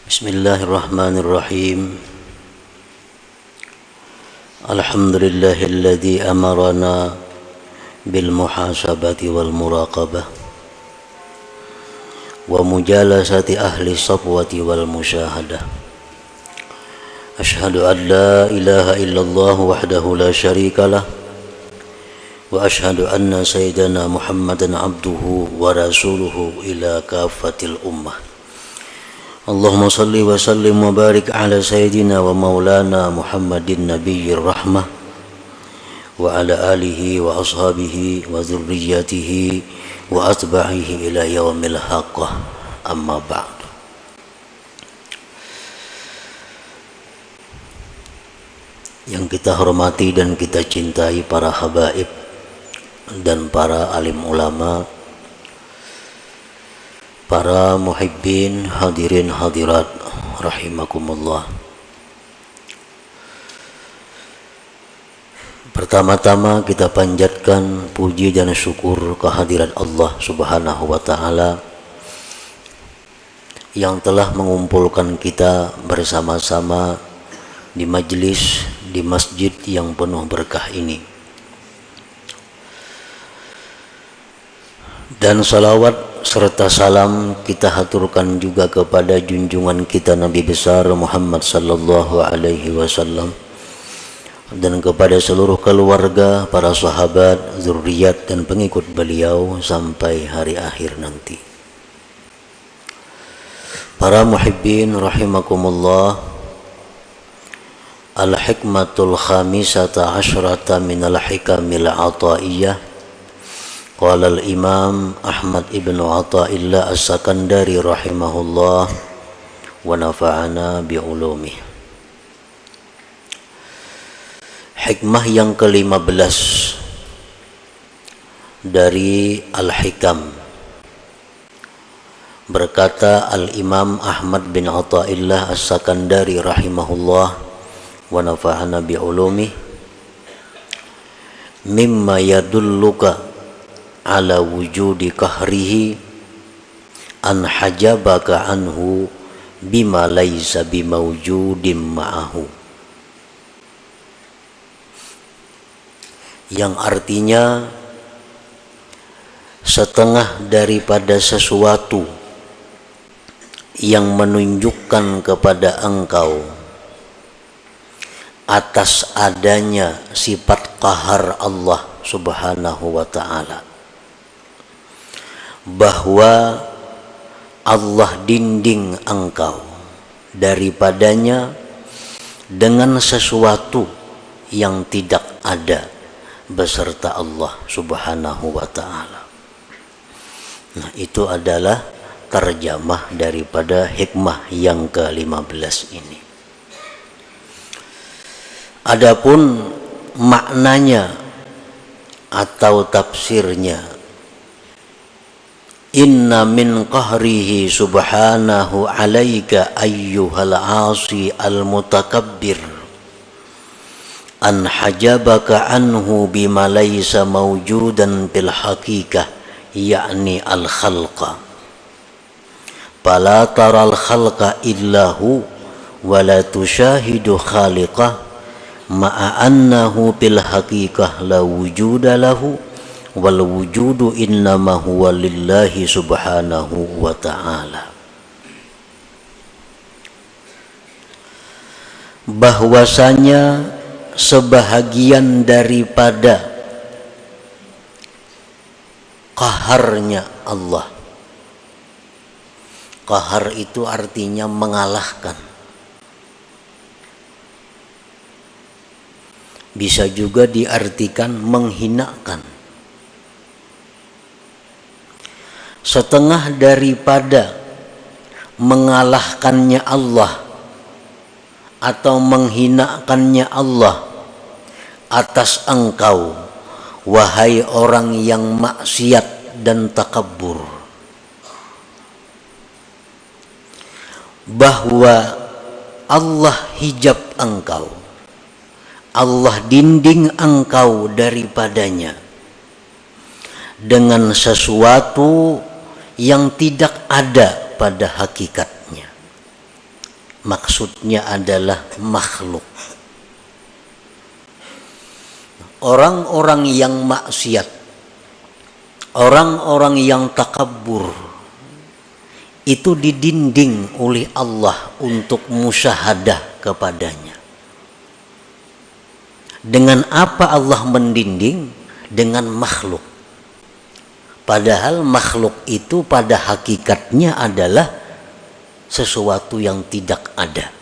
Bismillahirrahmanirrahim. Alhamdulillahilladzi amarana bil muhasabati wal muraqabah wa mujalasati ahli safwati wal musyahadah. Ashhadu an la ilaha illallah wahdahu la syarikalah wa ashhadu anna sayyidana Muhammadan abduhu wa rasuluhu ila kafatil ummah. Allahumma salli wa sallim wa barik ala sayyidina wa maulana Muhammadin nabiyyir rahmah wa ala alihi wa ashabihi wa dzurriyyatihi wa atba'ihi ila yaumil haqqah, amma ba'd. Yang kita hormati dan kita cintai para habaib dan para alim ulama, para muhibbin, hadirin hadirat rahimakumullah. Pertama-tama kita panjatkan puji dan syukur kehadirat Allah Subhanahu wa taala yang telah mengumpulkan kita bersama-sama di majlis di masjid yang penuh berkah ini. Dan salawat serta salam kita haturkan juga kepada junjungan kita Nabi besar Muhammad sallallahu alaihi wasallam dan kepada seluruh keluarga, para sahabat, zuriat dan pengikut beliau sampai hari akhir nanti. Para muhibbin rahimakumullah, al-hikmatul khamisata asyrata minal hikamil ataiyah. Qala al-Imam Ahmad ibn Athaillah As-Sakandari rahimahullah wa nafa'ana bi'ulumih. Hikmah yang ke-15 dari Al-Hikam. Berkata Al-Imam Ahmad bin Athaillah As-Sakandari rahimahullah wa nafa'ana bi'ulumih, mimma yadulluka ala wujudi kahrihi an hajabaka anhu bima laysa bimawjudim ma'ahu. Yang artinya setengah daripada sesuatu yang menunjukkan kepada engkau atas adanya sifat qahar Allah Subhanahu wa ta'ala, bahwa Allah dinding engkau daripadanya dengan sesuatu yang tidak ada beserta Allah Subhanahu wa ta'ala. Nah, itu adalah terjemah daripada hikmah yang ke-15 ini. Adapun maknanya atau tafsirnya, inna min qahrihi subhanahu alaika ayyuhal asi al-mutakabbir an hajabaka anhu bima laysa mawjudan bil haqiqah, yakni al-khalqa, fala taral khalqa illahu wa la tushahidu khaliqah ma'a annahu bil haqiqah la wujuda lahu wal wujudu innama huwa lillahi subhanahu wa ta'ala. Bahwasanya sebahagian daripada qaharnya Allah. Qahar itu artinya mengalahkan. Bisa juga diartikan menghinakan. Setengah daripada mengalahkannya Allah atau menghinakannya Allah atas engkau, wahai orang yang maksiat dan takabbur, bahwa Allah hijab engkau, Allah dinding engkau daripadanya dengan sesuatu yang tidak ada pada hakikatnya. maksudnya adalah makhluk. Orang-orang yang maksiat, orang-orang yang takabur, itu didinding oleh Allah untuk musyahadah kepadanya. Dengan apa Allah mendinding? Dengan makhluk. Padahal makhluk itu pada hakikatnya adalah sesuatu yang tidak ada.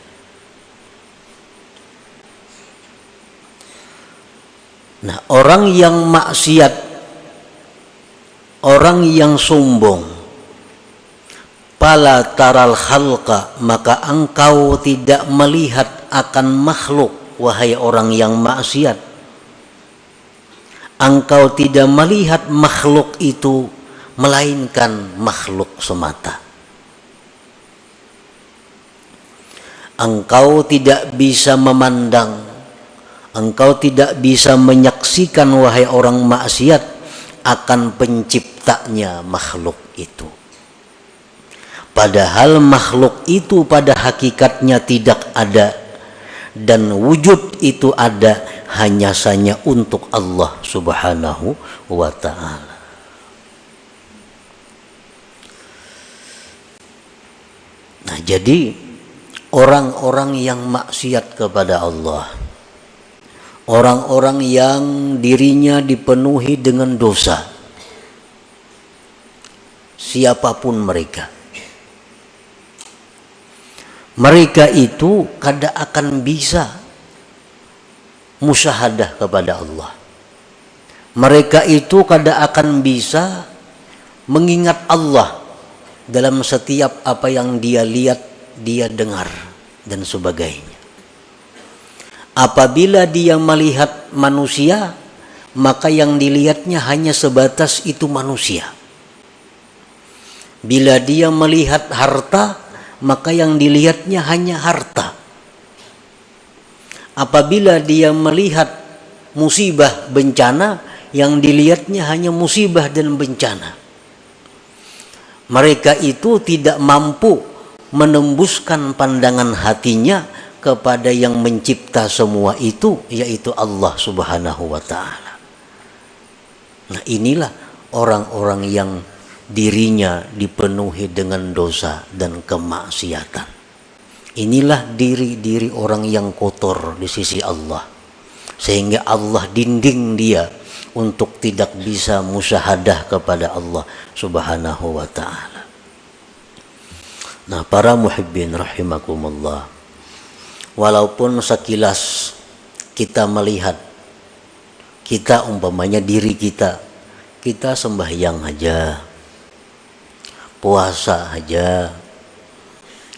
Nah, orang yang maksiat, orang yang sombong, pala taral khalqa, maka engkau tidak melihat akan makhluk, wahai orang yang maksiat. Engkau tidak melihat makhluk itu melainkan makhluk semata. Engkau tidak bisa memandang, engkau tidak bisa menyaksikan, wahai orang maksiat, akan penciptanya makhluk itu. Padahal makhluk itu pada hakikatnya tidak ada, dan wujud itu ada hanya saja untuk Allah Subhanahu wa ta'ala. Nah, jadi orang-orang yang maksiat kepada Allah, orang-orang yang dirinya dipenuhi dengan dosa, siapapun mereka, mereka itu kada akan bisa musyahadah kepada Allah. Mereka itu kada akan bisa mengingat Allah dalam setiap apa yang dia lihat, dia dengar, dan sebagainya. Apabila dia melihat manusia, maka yang dilihatnya hanya sebatas itu manusia. Bila dia melihat harta, maka yang dilihatnya hanya harta. Apabila dia melihat musibah, bencana, yang dilihatnya hanya musibah dan bencana. Mereka itu tidak mampu menembuskan pandangan hatinya kepada yang mencipta semua itu, yaitu Allah Subhanahu wa ta'ala. Nah, inilah orang-orang yang dirinya dipenuhi dengan dosa dan kemaksiatan. Inilah diri-diri orang yang kotor di sisi Allah, sehingga Allah dinding dia untuk tidak bisa musyahadah kepada Allah Subhanahu wa ta'ala. Nah, para muhibbin rahimakumullah, walaupun sekilas kita melihat, kita umpamanya diri kita sembahyang aja, puasa aja,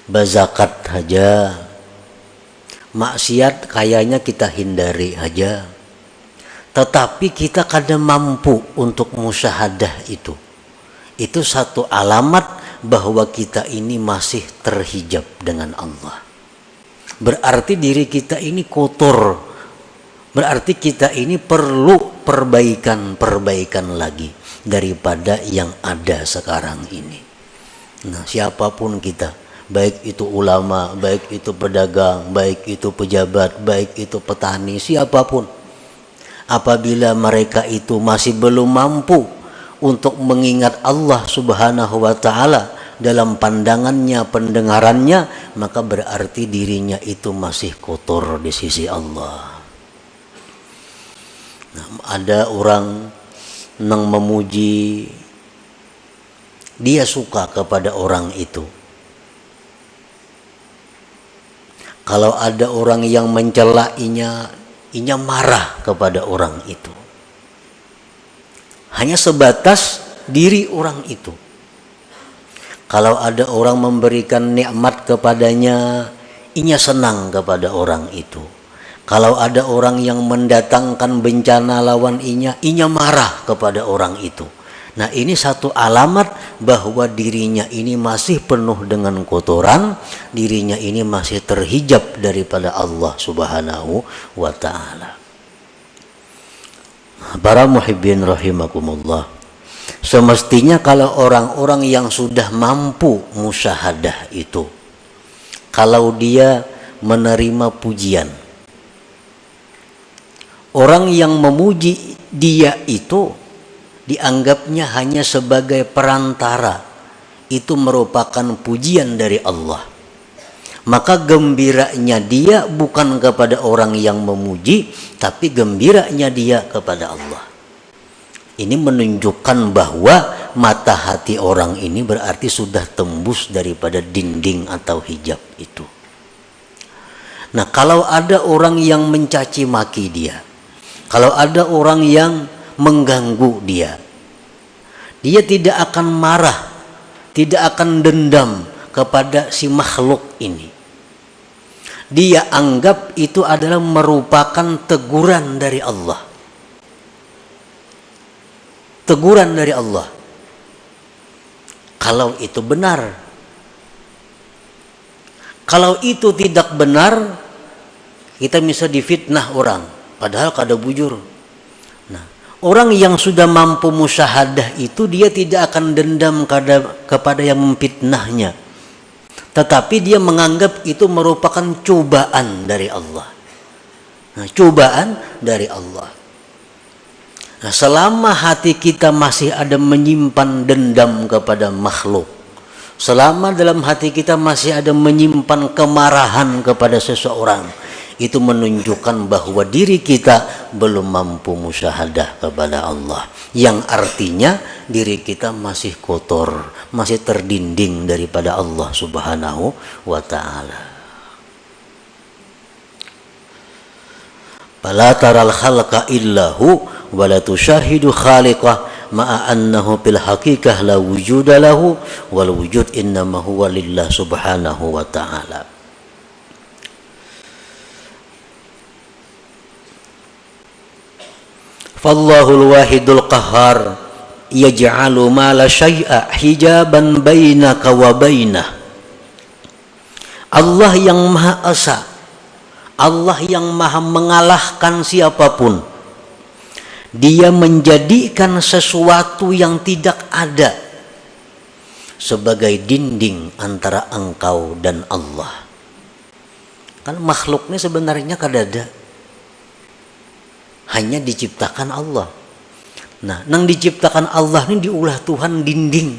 berzakat aja, maksiat kayaknya kita hindari aja, tetapi kita kadang mampu untuk musyahadah itu. Itu satu alamat bahwa kita ini masih terhijab dengan Allah. Berarti diri kita ini kotor, berarti kita ini perlu perbaikan lagi daripada yang ada sekarang ini. Nah, siapapun kita, baik itu ulama, baik itu pedagang, baik itu pejabat, baik itu petani, siapapun, apabila mereka itu masih belum mampu untuk mengingat Allah Subhanahu wa ta'ala dalam pandangannya, pendengarannya, maka berarti dirinya itu masih kotor di sisi Allah. Nah, ada orang yang memuji, dia suka kepada orang itu. Kalau ada orang yang mencela, inya marah kepada orang itu. Hanya sebatas diri orang itu. Kalau ada orang memberikan nikmat kepadanya, inya senang kepada orang itu. Kalau ada orang yang mendatangkan bencana lawan inya marah kepada orang itu. Nah, ini satu alamat bahwa dirinya ini masih penuh dengan kotoran, dirinya ini masih terhijab daripada Allah Subhanahu wa ta'ala. Para muhibbin rahimakumullah, semestinya kalau orang-orang yang sudah mampu musyahadah itu, kalau dia menerima pujian. Orang yang memuji dia itu dianggapnya hanya sebagai perantara. Itu merupakan pujian dari Allah. Maka gembiranya dia bukan kepada orang yang memuji, tapi gembiranya dia kepada Allah. Ini menunjukkan bahwa mata hati orang ini berarti sudah tembus daripada dinding atau hijab itu. Nah, kalau ada orang yang mencaci maki dia, kalau ada orang yang mengganggu dia, dia tidak akan marah, tidak akan dendam kepada si makhluk ini. Dia anggap itu adalah merupakan teguran dari Allah. Teguran dari Allah. Kalau itu benar. Kalau itu tidak benar, kita bisa difitnah orang, padahal kada bujur. Nah, orang yang sudah mampu musyahadah itu dia tidak akan dendam kepada yang memfitnahnya, tetapi dia menganggap itu merupakan cobaan dari Allah. Nah, cobaan dari Allah. Nah, selama hati kita masih ada menyimpan dendam kepada makhluk, selama dalam hati kita masih ada menyimpan kemarahan kepada seseorang, itu menunjukkan bahwa diri kita belum mampu musyahadah kepada Allah, yang artinya diri kita masih kotor, masih terdinding daripada Allah Subhanahu wa ta'ala. Fala taral khalqa illahu wa la tushahidu khaliqah ma'a annahu bil haqiqah la wujuda lahu wal wujud innama huwa lillah subhanahu wa ta'ala. Fallahul wahidul qahhar yaj'alu ma la syai'a hijaban bainaka wa bainah. Allah yang Maha Esa, Allah yang Maha mengalahkan siapapun. Dia menjadikan sesuatu yang tidak ada sebagai dinding antara engkau dan Allah. Kan makhluknya sebenarnya kada ada, hanya diciptakan Allah. Nah, nang diciptakan Allah ini diulah Tuhan dinding,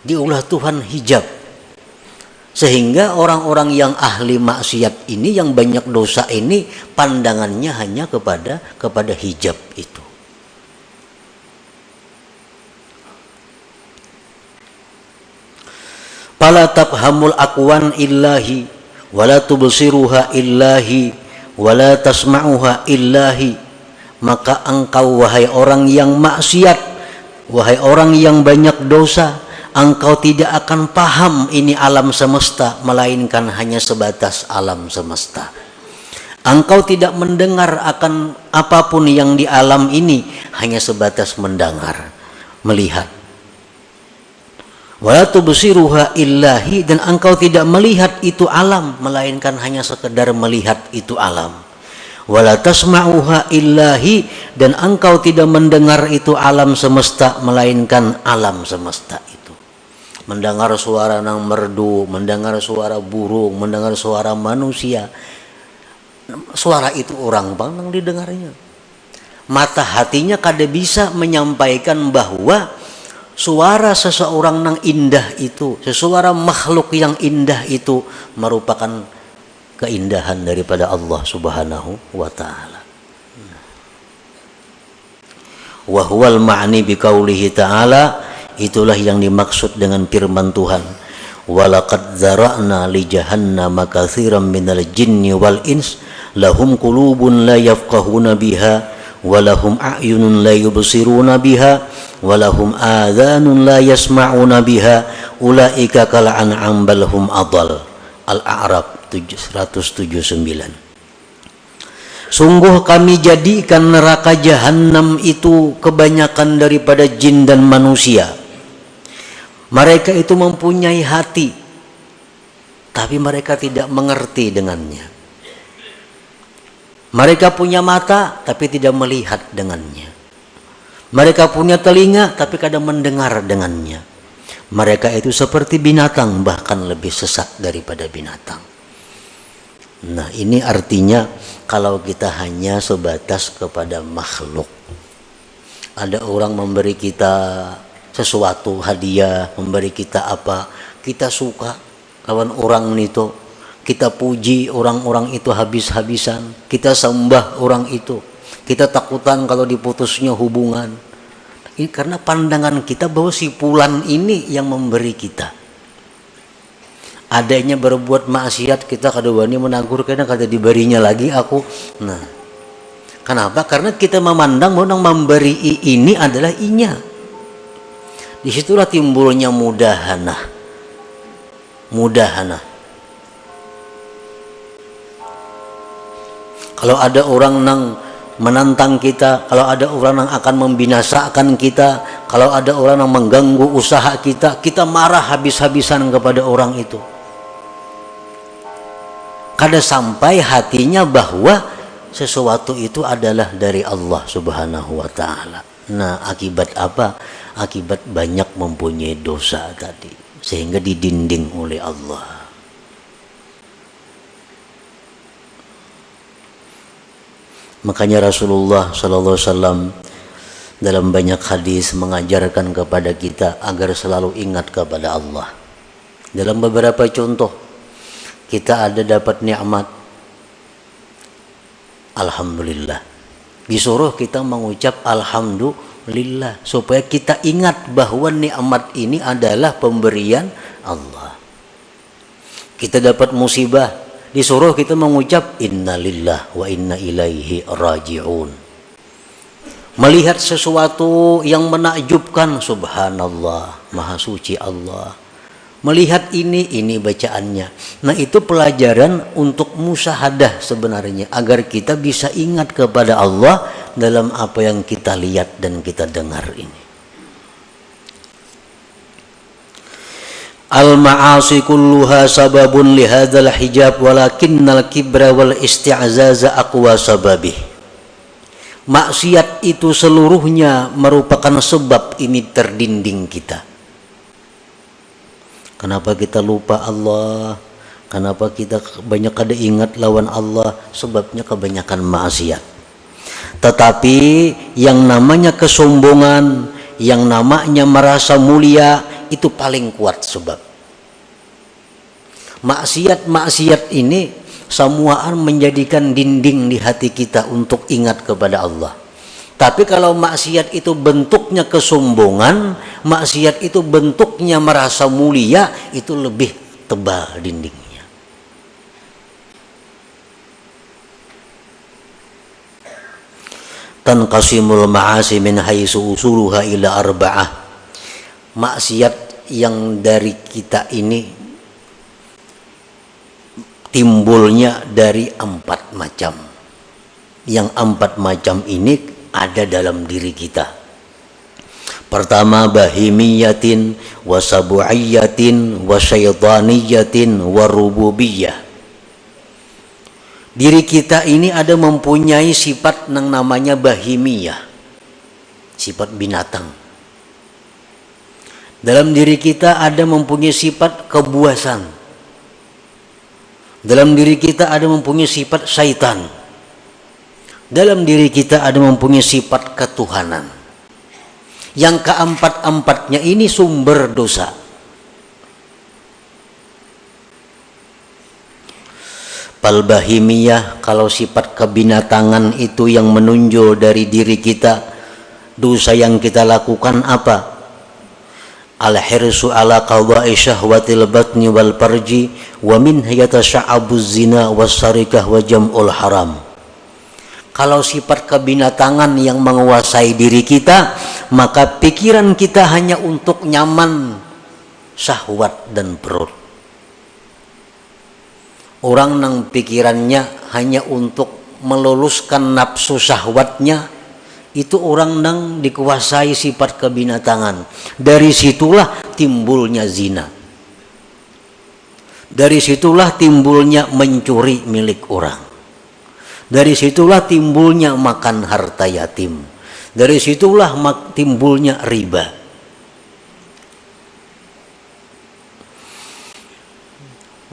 diulah Tuhan hijab, sehingga orang-orang yang ahli maksiat ini, yang banyak dosa ini, pandangannya hanya kepada hijab itu. Fala tafhamul aqwan illahi wala tubsiruha illahi wala tasma'uha illahi. Maka engkau wahai orang yang maksiat, wahai orang yang banyak dosa, engkau tidak akan paham ini alam semesta, melainkan hanya sebatas alam semesta. Engkau tidak mendengar akan apapun yang di alam ini, hanya sebatas mendengar, melihat. Wala tubsiruha illahi, dan engkau tidak melihat itu alam, melainkan hanya sekedar melihat itu alam. Wala tasma'uha illahi, dan engkau tidak mendengar itu alam semesta, melainkan alam semesta itu. Mendengar suara nang merdu, mendengar suara burung, mendengar suara manusia. Suara itu orang bang nang didengarnya. Mata hatinya kada bisa menyampaikan bahwa suara seseorang nang indah itu, suara makhluk yang indah itu merupakan keindahan daripada Allah Subhanahu wa ta'ala. Wa huwal ma'ni biqaulihi ta'ala, itulah yang dimaksud dengan firman Tuhan, walaqad zara'na li jahannama katsiran minal jinni wal ins lahum qulubun la yafqahuna biha wa lahum a'yunun la yubsiruna biha wa lahum adhanun la yasma'una biha ulaika kal an'am bal hum adall. Al-A'raf 179. Sungguh kami jadikan neraka jahanam itu kebanyakan daripada jin dan manusia. Mereka itu mempunyai hati, tapi mereka tidak mengerti dengannya. Mereka punya mata, tapi tidak melihat dengannya. Mereka punya telinga, tapi kadang mendengar dengannya. Mereka itu seperti binatang, bahkan lebih sesat daripada binatang. Nah, ini artinya kalau kita hanya sebatas kepada makhluk. Ada orang memberi kita sesuatu, hadiah, memberi kita apa, kita suka kawan orang itu, kita puji orang-orang itu habis-habisan, kita sembah orang itu, kita takutan kalau diputusnya hubungan. Ini karena pandangan kita bahwa si fulan ini yang memberi kita. Adanya berbuat maksiat kita kada wani menegur karena kada diberinya lagi aku. Nah, kenapa? Karena kita memandang bahwa yang memberi ini adalah inya. Disitulah timbulnya mudahana. Kalau ada orang nang menantang kita, kalau ada orang yang akan membinasakan kita, kalau ada orang yang mengganggu usaha kita, kita marah habis-habisan kepada orang itu. Kada sampai hatinya bahwa sesuatu itu adalah dari Allah Subhanahu wa ta'ala. Nah, akibat apa? Akibat banyak mempunyai dosa tadi, sehingga didinding oleh Allah. Makanya Rasulullah SAW dalam banyak hadis mengajarkan kepada kita agar selalu ingat kepada Allah. Dalam beberapa contoh, kita ada dapat nikmat, alhamdulillah. Disuruh kita mengucap alhamdulillah supaya kita ingat bahwa nikmat ini adalah pemberian Allah. Kita dapat musibah, disuruh kita mengucap innalillah wa inna ilaihi raji'un. Melihat sesuatu yang menakjubkan, subhanallah, maha suci Allah. Melihat ini bacaannya. Nah, itu pelajaran untuk musyahadah sebenarnya, agar kita bisa ingat kepada Allah dalam apa yang kita lihat dan kita dengar ini. Al-ma'asi kulluha sababun lihadzal hijab walakinnal kibra wal isti'zaza aqwa sababih. Maksiat itu seluruhnya merupakan sebab ini terdinding kita. Kenapa kita lupa Allah? Kenapa kita banyak kada ingat lawan Allah? Sebabnya kebanyakan maksiat. Tetapi yang namanya kesombongan, yang namanya merasa mulia, itu paling kuat sebab. Maksiat ini semuaan menjadikan dinding di hati kita untuk ingat kepada Allah. Tapi kalau maksiat itu bentuknya kesombongan, maksiat itu bentuknya merasa mulia, itu lebih tebal dindingnya. Tanqasimul ma'asi min haitsu usuluha ila arba'ah. Maksiat yang dari kita ini timbulnya dari 4 macam. Yang 4 macam ini ada dalam diri kita. Pertama, bahimiyatin, wasabu'iyatin, wasyaitaniyatin, warububiyah. Diri kita ini ada mempunyai sifat yang namanya bahimiyah, sifat binatang. Dalam diri kita ada mempunyai sifat kebuasan. Dalam diri kita ada mempunyai sifat syaitan. Dalam diri kita ada mempunyai sifat ketuhanan. Yang keempat-empatnya ini sumber dosa. Palbahimiyah, kalau sifat kebinatangan itu yang menonjol dari diri kita, dosa yang kita lakukan apa? Al-hirsu ala qada'i syahwatil batni wal farji wa min yatasha'abuz zina wassarikah wa jam'ul haram. Kalau sifat kebinatangan yang menguasai diri kita, maka pikiran kita hanya untuk nyaman, syahwat dan perut. Orang yang pikirannya hanya untuk meluluskan nafsu syahwatnya, itu orang yang dikuasai sifat kebinatangan. Dari situlah timbulnya zina. Dari situlah timbulnya mencuri milik orang. Dari situlah timbulnya makan harta yatim. Dari situlah timbulnya riba.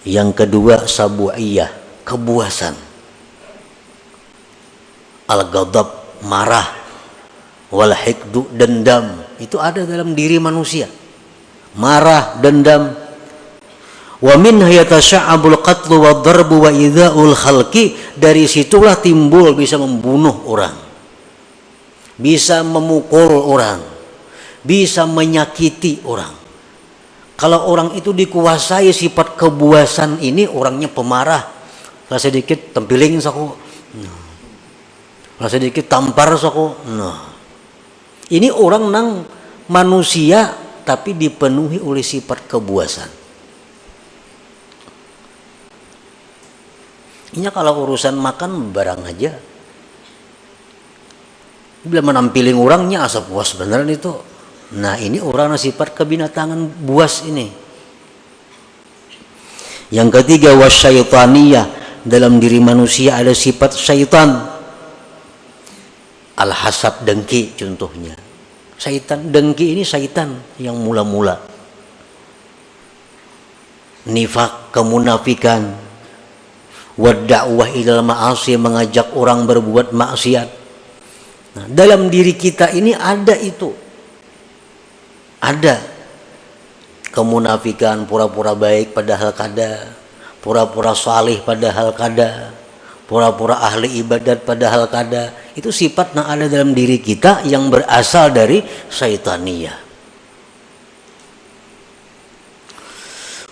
Yang kedua sabu'iyah, kebuasan. Al-ghadab, marah. Wal hikdu, dendam. Itu ada dalam diri manusia. Marah, dendam. Wa min yatasha'abul qatlu wa darbu wa idza'ul khalqi. Dari situlah timbul bisa membunuh orang, bisa memukul orang, bisa menyakiti orang. Kalau orang itu dikuasai sifat kebuasan ini, orangnya pemarah. Lah sedikit tempiling saku. Lah sedikit tampar saku. Ini orang nang manusia tapi dipenuhi oleh sifat kebuasan. Ini kalau urusan makan barang aja, bila menampiling orangnya asa puas beneran itu. Nah ini orang sifat kebinatangan buas ini. Yang ketiga wasyaitaniyah, dalam diri manusia ada sifat syaitan. Al-hasad, dengki contohnya. Syaitan, dengki ini syaitan yang mula-mula. Nifak, kemunafikan. Wadda'wah ilal ma'asi, mengajak orang berbuat maksiat. Nah, dalam diri kita ini ada itu. Ada kemunafikan, pura-pura baik padahal kada, pura-pura salih padahal kada, pura-pura ahli ibadat padahal kada. Itu sifat yang ada dalam diri kita yang berasal dari syaitaniyah.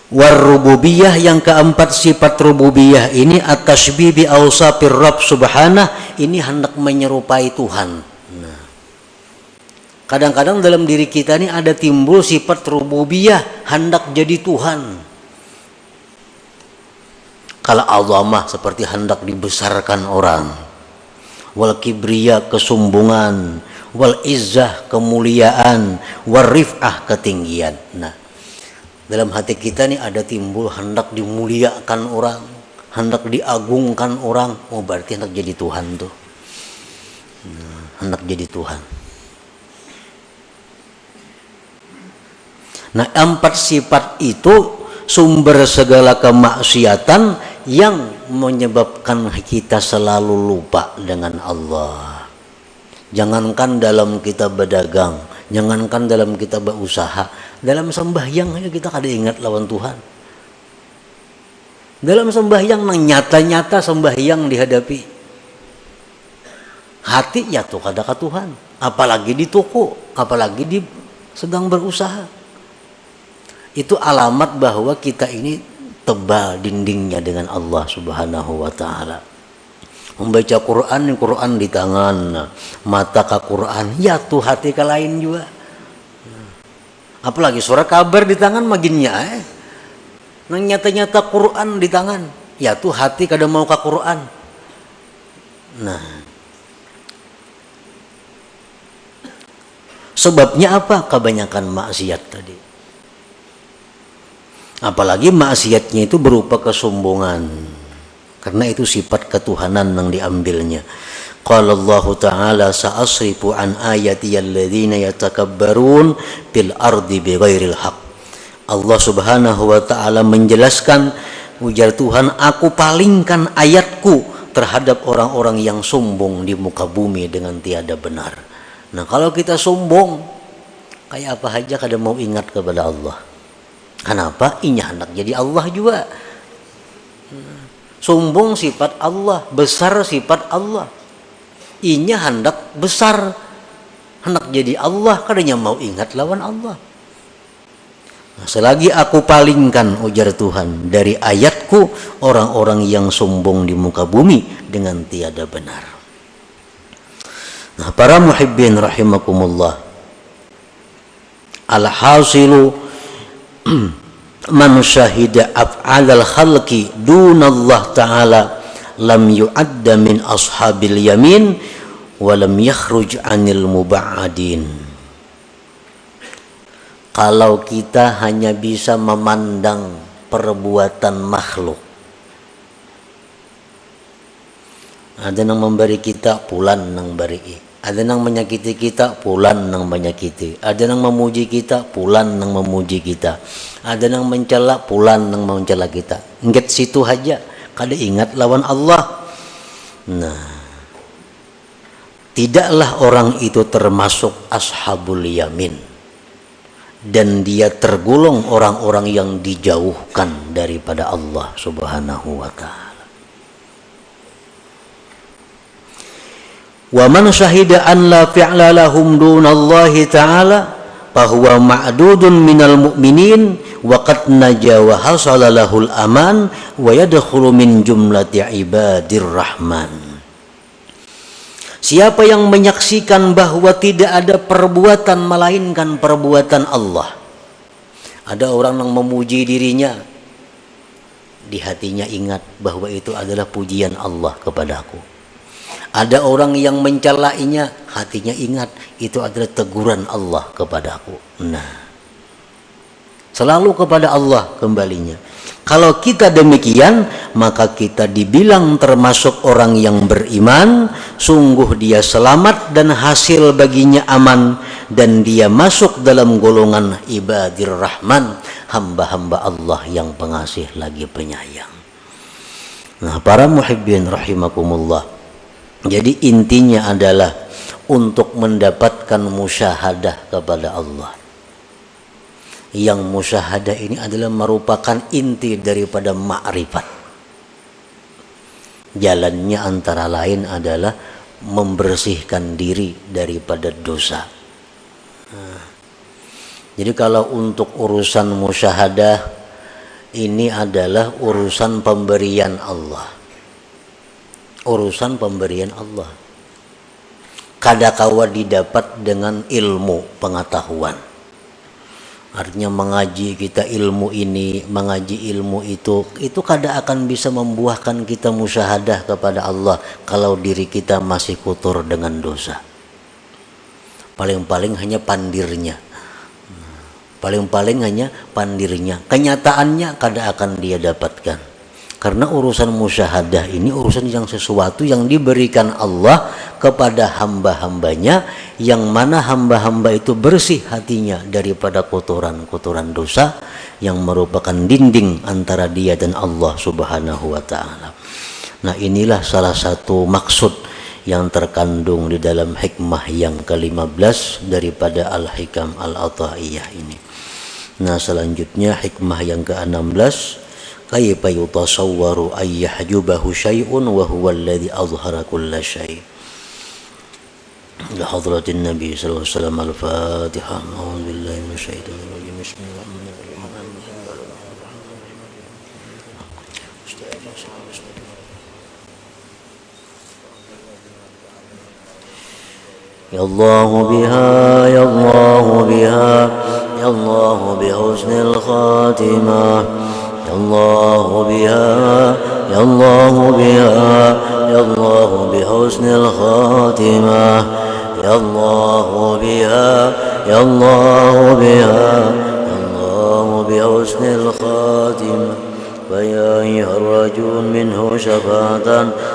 Warrububiyah, yang keempat sifat rububiyah ini at-tashbih bi awsafir Rabb subhanah, ini hendak menyerupai Tuhan. Nah, kadang-kadang dalam diri kita ini ada timbul sifat rububiyah, hendak jadi Tuhan. Kalau azamah seperti hendak dibesarkan orang, wal kibriya, kesombongan, wal izzah, kemuliaan, wal rif'ah, ketinggian. Nah, dalam hati kita nih ada timbul hendak dimuliakan orang, hendak diagungkan orang. Oh berarti hendak jadi Tuhan tuh. Hendak jadi Tuhan. Nah, empat sifat itu sumber segala kemaksiatan yang menyebabkan kita selalu lupa dengan Allah. Jangankan dalam kita berdagang, jangankan dalam kita berusaha, dalam sembahyang aja kita kada ingat lawan Tuhan. Dalam sembahyang nang nyata-nyata sembahyang dihadapi, hati ya tuh kada ke Tuhan, apalagi di toko, apalagi di sedang berusaha. Itu alamat bahwa kita ini tebal dindingnya dengan Allah Subhanahu wa taala. Membaca Quran, Quran di tangan, mata ke Quran, ya tuh hati ke lain juga. Apalagi surat kabar di tangan maginnya nang nyata-nyata Quran di tangan, ya tuh hati kada mau ke Quran. Nah, sebabnya apa? Kebanyakan maksiat tadi. Apalagi maksiatnya itu berupa kesombongan, karena itu sifat ketuhanan yang diambilnya. Qala Allah Ta'ala sa'asrifu an ayati alladhina yatakabbarun fil ardi bighairil haq. Allah Subhanahu wa taala menjelaskan, ujar Tuhan, aku palingkan ayatku terhadap orang-orang yang sombong di muka bumi dengan tiada benar. Nah, kalau kita sombong kayak apa aja kada mau ingat kepada Allah. Kenapa? Inya hendak jadi Allah juga. Sombong sifat Allah, besar sifat Allah. Inya hendak besar, hendak jadi Allah, kadanya mau ingat lawan Allah. Nah, selagi aku palingkan, ujar Tuhan, dari ayatku orang-orang yang sombong di muka bumi dengan tiada benar. Nah, para muhibbin rahimakumullah, al-hasilu man syahida af'alal khalqi dunallah ta'ala lam yu'adda min ashabil yamin wa lam yakhruj anil muba'adin. Kalau kita hanya bisa memandang perbuatan makhluk, ada yang memberi kita pulan nang bari, Ada yang menyakiti kita, pulan yang menyakiti. Ada yang memuji kita, pulan yang memuji kita. Ada yang mencela, pulan yang mencela kita. Ingat situ aja, kada ingat lawan Allah. Nah, tidaklah orang itu termasuk ashabul yamin, dan dia tergolong orang-orang yang dijauhkan daripada Allah Subhanahu wa ta'ala. Wa man syahida an la fi'la lahum dunallahi ta'ala fahuwa ma'dudun minal mu'minin wa qad naja wa hasala lahul aman wa yadkhulu min jumlati ibadir rahman. Siapa yang menyaksikan bahwa tidak ada perbuatan melainkan perbuatan Allah. Ada orang yang memuji dirinya, di hatinya ingat bahwa itu adalah pujian Allah kepadaku. Ada orang yang mencelainya, hatinya ingat itu adalah teguran Allah kepadaku. Nah, selalu kepada Allah kembalinya. Kalau kita demikian, maka kita dibilang termasuk orang yang beriman. Sungguh dia selamat dan hasil baginya aman, dan dia masuk dalam golongan ibadir rahman, hamba-hamba Allah yang pengasih lagi penyayang. Nah, para muhibbin rahimakumullah, jadi intinya adalah untuk mendapatkan musyahadah kepada Allah. Yang musyahadah ini adalah merupakan inti daripada ma'rifat. Jalannya antara lain adalah membersihkan diri daripada dosa. Jadi kalau untuk urusan musyahadah, ini adalah urusan pemberian Allah. Urusan pemberian Allah. Kadakawa didapat dengan ilmu pengetahuan. Artinya mengaji kita ilmu ini, mengaji ilmu itu kada akan bisa membuahkan kita musyahadah kepada Allah kalau diri kita masih kotor dengan dosa. Paling-paling hanya pandirnya. Paling-paling hanya pandirnya. Kenyataannya kada akan dia dapatkan. Karena urusan musyahadah ini urusan yang sesuatu yang diberikan Allah kepada hamba-hambanya, yang mana hamba-hamba itu bersih hatinya daripada kotoran-kotoran dosa yang merupakan dinding antara dia dan Allah Subhanahu wa ta'ala. Nah, inilah salah satu maksud yang terkandung di dalam hikmah yang ke-15 daripada Al-Hikam Al-Athaiyah ini. Nah, selanjutnya hikmah yang ke-16, kaifa yutasawwaru ay yahjubahu syai'un wa huwa alladhi azhara kulla syai'. Li hadratin Nabi sallallahu alaihi wasallam. Al-Fatihah. A'udzu billahi minasyaitonir rajim. Bismillahirrahmanirrahim. Ya Allah biha, ya Allah biha, ya Allah bihusnil khatimah. Ya Allah biha, ya Allah biha, ya Allah bihusnil khatimah. Ya Allah biha, ya Allah biha, ya Allah bihusnil khatimah. فيا أيها الرجل منه شفاعة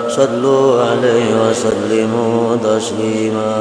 صلوا عليه وسلموا تسليما.